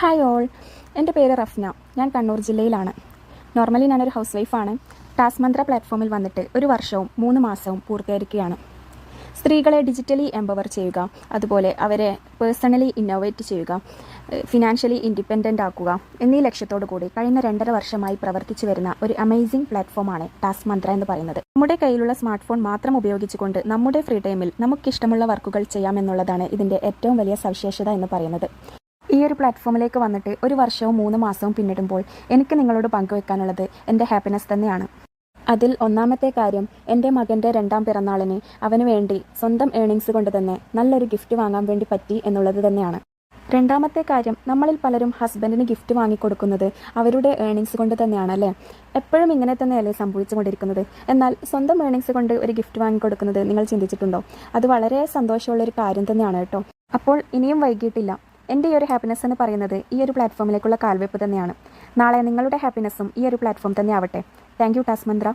Hi all, എൻ്റെ പേര് റഫ്ന. ഞാൻ കണ്ണൂർ ജില്ലയിലാണ്. നോർമലി ഞാനൊരു ഹൗസ് വൈഫാണ്. ടാസ്ക് മന്ത്ര പ്ലാറ്റ്ഫോമിൽ വന്നിട്ട് 1 വർഷവും 3 മാസവും പൂർത്തീകരിക്കുകയാണ്. സ്ത്രീകളെ ഡിജിറ്റലി എംപവർ ചെയ്യുക, അതുപോലെ അവരെ പേഴ്സണലി ഇന്നോവേറ്റ് ചെയ്യുക, ഫിനാൻഷ്യലി ഇൻഡിപെൻഡൻ്റ് ആക്കുക എന്നീ ലക്ഷ്യത്തോടു കൂടി കഴിഞ്ഞ 2.5 വർഷമായി പ്രവർത്തിച്ചു വരുന്ന ഒരു അമേസിംഗ് പ്ലാറ്റ്ഫോമാണ് ടാസ്ക് മന്ത്ര എന്ന് പറയുന്നത്. നമ്മുടെ കയ്യിലുള്ള സ്മാർട്ട് ഫോൺ മാത്രം ഉപയോഗിച്ചുകൊണ്ട് നമ്മുടെ ഫ്രീ ടൈമിൽ നമുക്കിഷ്ടമുള്ള വർക്കുകൾ ചെയ്യാമെന്നുള്ളതാണ് ഇതിൻ്റെ ഏറ്റവും വലിയ സവിശേഷത എന്ന് പറയുന്നത്. ഈ ഒരു പ്ലാറ്റ്ഫോമിലേക്ക് വന്നിട്ട് 1 വർഷവും 3 മാസവും പിന്നിടുമ്പോൾ എനിക്ക് നിങ്ങളോട് പങ്കുവെക്കാനുള്ളത് എൻ്റെ ഹാപ്പിനെസ് തന്നെയാണ്. അതിൽ ഒന്നാമത്തെ കാര്യം, എൻ്റെ മകൻ്റെ 2ാം പിറന്നാളിന് അവന് വേണ്ടി സ്വന്തം ഏണിങ്സ് കൊണ്ട് തന്നെ നല്ലൊരു ഗിഫ്റ്റ് വാങ്ങാൻ വേണ്ടി പറ്റി എന്നുള്ളത് തന്നെയാണ്. രണ്ടാമത്തെ കാര്യം, നമ്മളിൽ പലരും ഹസ്ബൻഡിന് ഗിഫ്റ്റ് വാങ്ങിക്കൊടുക്കുന്നത് അവരുടെ ഏണിങ്സ് കൊണ്ട് തന്നെയാണ് അല്ലേ? എപ്പോഴും ഇങ്ങനെ തന്നെയല്ലേ സംഭവിച്ചുകൊണ്ടിരിക്കുന്നത്? എന്നാൽ സ്വന്തം ഏണിങ്സ് കൊണ്ട് ഒരു ഗിഫ്റ്റ് വാങ്ങിക്കൊടുക്കുന്നത് നിങ്ങൾ ചിന്തിച്ചിട്ടുണ്ടോ? അത് വളരെ സന്തോഷമുള്ളൊരു കാര്യം തന്നെയാണ് കേട്ടോ. അപ്പോൾ ഇനിയും വൈകിട്ടില്ല. എൻ്റെ ഈ ഒരു ഹാപ്പിനെസ് എന്ന് പറയുന്നത് ഈ ഒരു പ്ലാറ്റ്ഫോമിലേക്കുള്ള കാൽവെപ്പ് തന്നെയാണ്. നാളെ നിങ്ങളുടെ ഹാപ്പിനെസ്സും ഈ ഒരു പ്ലാറ്റ്ഫോം തന്നെ ആവട്ടെ. Thank you task Mantra.